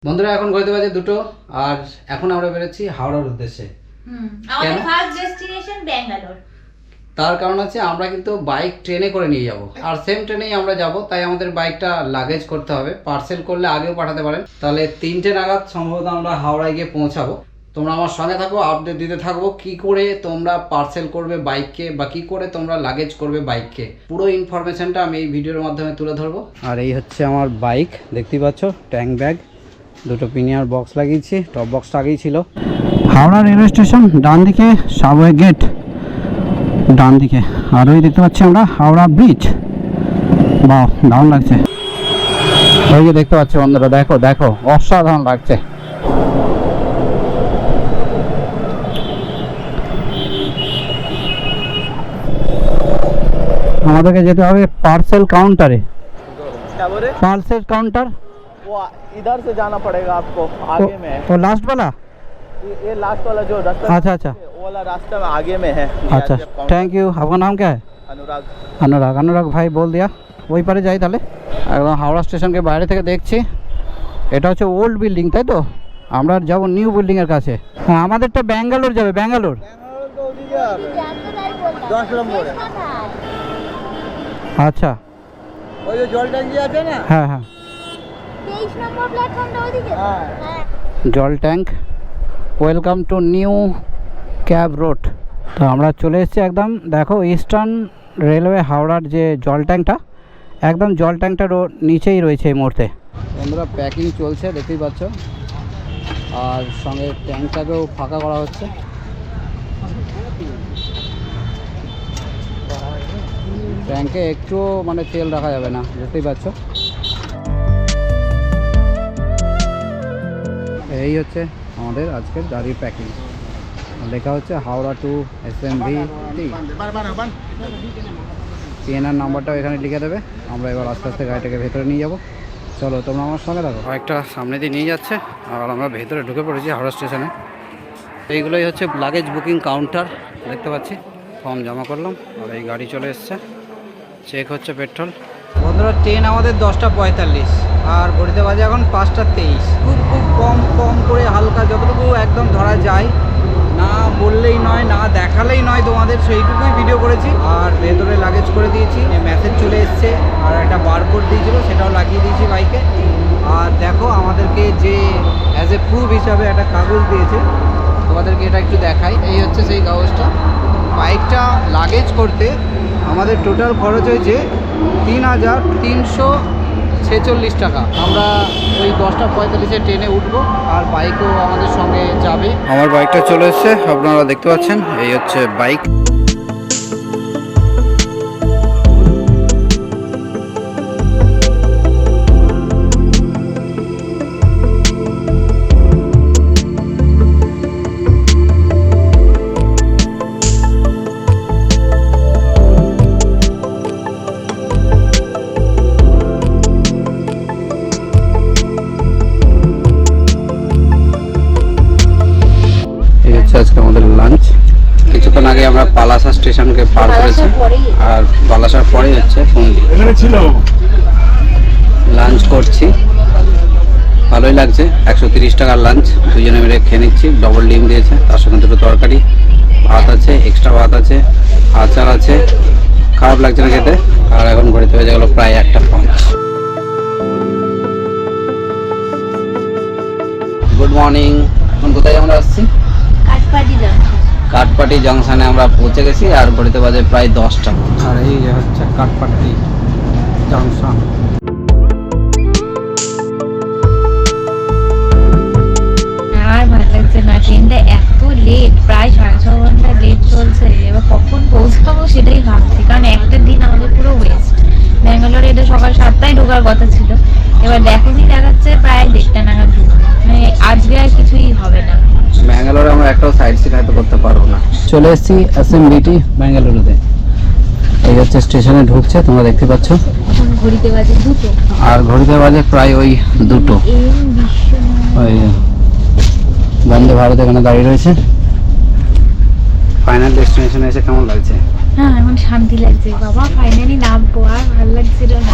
বন্ধুরা এখন ঘুরতে বাজে দুটো আর এখন আমরা বেরোচ্ছি হাওড়ার উদ্দেশ্যে। আমাদের ফার্স্ট ডেস্টিনেশন ব্যাঙ্গালোর। তার কারণ আছে আমরা কিন্তু বাইক ট্রেনে করে নিয়ে যাব আর সেম ট্রেনেই আমরা যাব, তাই আমাদের বাইকটা লাগেজ করতে হবে। পার্সেল করলে আগেও পাঠাতে পারেন, তাহলে 3টে নাগাদ সম্ভবত আমরা হাওড়ায় গিয়ে পৌঁছাবো। তোমরা আমার সঙ্গে থাকো, আপডেট দিতে থাকবো কি করে তোমরা পার্সেল করবে বাইককে বা কি করে তোমরা লাগেজ করবে বাইককে, পুরো ইনফরমেশনটা আমি এই ভিডিওর মাধ্যমে তুলে ধরবো। আর এই হচ্ছে আমার বাইক, দেখতেই পাচ্ছ, ট্যাঙ্ক ব্যাগ, দুটো পিনিয়ার বক্স লাগিয়েছি, টপ বক্সটা আগেই ছিল। হাওড়া রেলওয়ে স্টেশন, ডান দিকে সাবওয়ে গেট, ডান দিকে। আর ওই দেখতে পাচ্ছি আমরা হাওড়া ব্রিজ। বাহ, দারুণ লাগছে। ওই যে দেখতে পাচ্ছি বন্ধুরা, দেখো দেখো, অসাধারণ লাগছে। আমাদেরকে যেতে হবে পার্সেल काउंटरे। क्या बोले? पार्सल काउंटर वो इधर से जाना पड़ेगा आपको, आगे में है। वो लास्ट वाला? ये लास्ट वाला जो रास्ता, अच्छा अच्छा, वो वाला रास्ता में आगे में है। अच्छा, थैंक यू। आपका नाम क्या है? अनुराग। अनुराग, अनुराग भाई बोल दिया। ওই পারে যাই তাহলে। একদম হাওড়া স্টেশনকে বাইরে থেকে দেখছি। এটা হচ্ছে ওল্ড বিল্ডিং, তাই তো? আমরা যাব নিউ বিল্ডিং এর কাছে। হ্যাঁ, আমাদেরটা ব্যাঙ্গালোর যাবে, ব্যাঙ্গালোর। 10 নম্বর। আচ্ছা, ওই যে জল ট্যাঙ্কি আছে না? হ্যাঁ হ্যাঁ, 23 নম্বর প্ল্যাটফর্মটা ওইদিকে। হ্যাঁ। জল tank. Welcome to new cab road. তো আমরা চলে এসেছি একদম, দেখো ইস্টার্ন রেলওয়ে হাওড়ার যে জল ট্যাঙ্কটা, একদম জল ট্যাঙ্কটা নিচেই রয়েছে এই মুহূর্তে। বন্ধুরা প্যাকিং চলছে, দেখতেই পাচ্ছ, আর সঙ্গে ট্যাঙ্কটাকেও ফাঁকা করা হচ্ছে। ট্যাঙ্কে একটু মানে তেল রাখা যাবে না, দেখতেই পাচ্ছ। এই হচ্ছে আমাদের আজকের গাড়ির প্যাকিং। লেখা হচ্ছে হাওড়া টু SMV। PNR নাম্বারটাও এখানে লিখে দেবে। আমরা এবার আস্তে আস্তে গাড়িটাকে ভেতরে নিয়ে যাব। চলো তোমরা আমার সঙ্গে থাকো। একটা সামনে দিয়ে নিয়ে যাচ্ছে আর আমরা ভেতরে ঢুকে পড়েছি হাওড়া স্টেশনে। এইগুলোই হচ্ছে লাগেজ বুকিং কাউন্টার, দেখতে পাচ্ছি। ফর্ম জমা করলাম আর এই গাড়ি চলে এসছে, চেক হচ্ছে পেট্রোল। বন্ধুরা ট্রেন আমাদের 10:45 আর ঘড়িতে বাজে এখন 5:23। খুব খুব কম কম করে হালকা যতটুকু একদম ধরা যায়, না বললেই নয়, না দেখালেই নয় তোমাদের, সেইটুকুই ভিডিও করেছি। আর ভেতরে লাগেজ করে দিয়েছি, মেসেজ চলে এসছে আর একটা বারকোড দিয়েছিল, সেটাও লাগিয়ে দিয়েছি বাইকে। আর দেখো আমাদেরকে যে অ্যাজ এ প্রুফ হিসাবে একটা কাগজ দিয়েছে, তোমাদেরকে এটা একটু দেখাই। এই হচ্ছে সেই কাগজটা। বাইকটা লাগেজ করতে আমাদের টোটাল খরচ হয়েছে 3,346 টাকা। আমরা ওই 10:45 ট্রেনে উঠবো আর বাইকও আমাদের সঙ্গে যাবে। আমার বাইকটা চলে এসছে, আপনারা দেখতে পাচ্ছেন, এই হচ্ছে বাইক। আজকে আমাদের লাঞ্চ। কিছুক্ষণ আগে আমরা পালাসা স্টেশনকে পার করেছি আর পালাসার পরেই হচ্ছে ফন্দি। লাঞ্চ করছি, ভালোই লাগছে। 130 টাকার লাঞ্চ, দুজনে মিলে খেয়ে নিচ্ছি। ডবল ডিম দিয়েছে, তার সঙ্গে দুটো তরকারি, ভাত আছে, এক্সট্রা ভাত আছে, আচার আছে। খারাপ লাগছে না খেতে। আর এখন ঘড়িতে হয়ে গেল প্রায় 1:05। Good morning. এখন কোথায় আমরা আসছি? কাঠপাটি জংশনে আমরা পৌঁছে গেছি আর ঘড়িতে বাজে প্রায় 10টা। আর এই হচ্ছে কাঠপাটি জংশন। আর ভালো লাগছে না, ট্রেনটা এত লেট, প্রায় 6.5 ঘন্টা লেট চলছে। এবার কখন পৌঁছাবো সেটাই ভাবছি, কারণ একটা দিন আমাদের পুরো ওয়েস্ট। ব্যাঙ্গালোরে এটা সকাল 7টায় ঢোকার কথা ছিল, এবার দেখেনি দেখাচ্ছে প্রায় 1:30 নাগাদ ঢুকবো। মানে আজকে আর কিছুই হবে না। ব্যাঙ্গালোরে আমরা একটাও সাইড সিন হয়তো করতে পারবো না। চলে এসেছি SMBT ব্যাঙ্গালুরুতে। এই হচ্ছে স্টেশনে ঢুকছে, তোমরা দেখতে পাচ্ছ। ঘড়িতে বাজে 2টো আর ঘড়িতে বাজে প্রায় ওই 2টো। ওই বন্দে ভারত এখানে দাঁড়িয়ে রয়েছে। ফাইনাল ডেস্টিনেশনে এসে কেমন লাগছে? হ্যাঁ, এখন শান্তি লাগছে বাবা, ফাইনালি নামবো। আর ভালো লাগছিল না।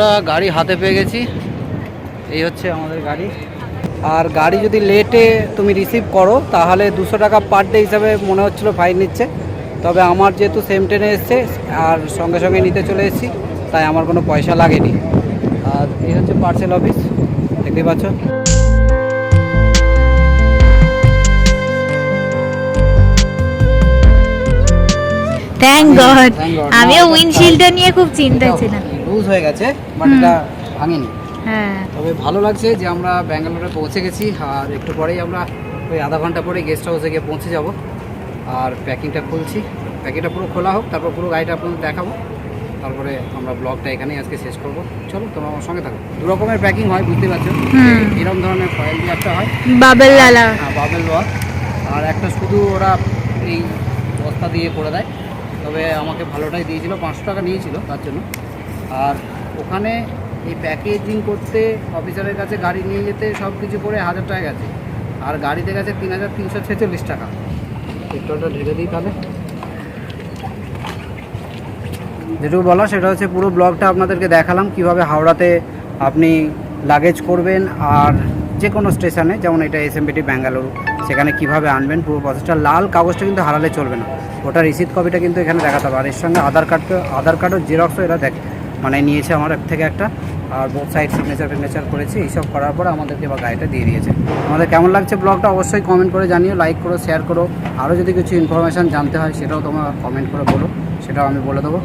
আমরা গাড়ি হাতে পেয়ে গেছি, এই হচ্ছে আমাদের গাড়ি। আর গাড়ি যদি লেটে তুমি রিসিভ করো তাহলে 200 টাকা পার ডে হিসাবে মনে হচ্ছিলো ফাইন নিচ্ছে। তবে আমার যেহেতু সেম ট্রেনে এসছে আর সঙ্গে সঙ্গে নিতে চলে এসেছি, তাই আমার কোনো পয়সা লাগেনি। আর এই হচ্ছে পার্সেল অফিস, দেখতেই পাচ্ছ। Thank god. Thank God. আমিও না, উইন্ডশিল্ডটা নিয়ে খুব চিন্তায় ছিলাম। লুজ হয়ে গেছে বাট এটা ভাঙেনি। হ্যাঁ, তবে ভালো লাগছে যে আমরা ব্যাঙ্গালোরে পৌঁছে গেছি। আর একটু পরেই আমরা ওই আধা ঘন্টা পরে গেস্ট হাউসে গিয়ে পৌঁছে যাব। আর প্যাকিংটা খুলছি, প্যাকিংটা পুরো খোলা হোক, তারপর পুরো গাড়িটা আপনাদের দেখাবো। তারপরে আমরা ব্লগটা এখানেই আজকে শেষ করব। চলো তোমরা আমার সঙ্গে থাকো। দু রকমের প্যাকিং হয়, বুঝতে পারছো। এরকম ধরনের ফয়েল দিয়ে একটা হয়, বাবেল লালা। হ্যাঁ বাবেল ওয়াল, আর একটা শুধু ওরা এই বস্তা দিয়ে করে দেয়। তবে আমাকে ভালোটাই দিয়েছিল, 500 টাকা নিয়েছিল তার জন্য। আর ওখানে এই প্যাকেজিং করতে অফিসারের কাছে গাড়ি নিয়ে যেতে সব কিছু করে 1000 টাকা গেছে, আর গাড়িতে গেছে 3346 টাকা। পেট্রোলটা ঢেলে দিই তাহলে। যেটুকু বলা সেটা হচ্ছে পুরো ব্লগটা আপনাদেরকে দেখালাম কিভাবে হাওড়াতে আপনি লাগেজ করবেন, আর যে কোনো স্টেশনে, যেমন এটা এসএমবিটি ব্যাঙ্গালুরু, সেখানে কিভাবে আনবেন পুরো প্রসেসটা। লাল কাগজটা কিন্তু হারালে চলবে না, ওটা রিসিপ্ট কপিটা কিন্তু এখানে দেখাতে হবে। আর এর সঙ্গে আধার কার্ডও জেরক্সও এরা মানে নিয়েছে আমার থেকে একটা, আর বোথ সাইড সিগনেচার করেছি। এইসব করার পর আমাদেরকে এবার গাড়িটা দিয়ে দিয়েছে। আমাদের কেমন লাগছে ব্লগটা অবশ্যই কমেন্ট করে জানিও, লাইক করো, শেয়ার করো। আরও যদি কিছু ইনফরমেশান জানতে হয় সেটাও তোমরা কমেন্ট করে বলো, সেটাও আমি বলে দেবো।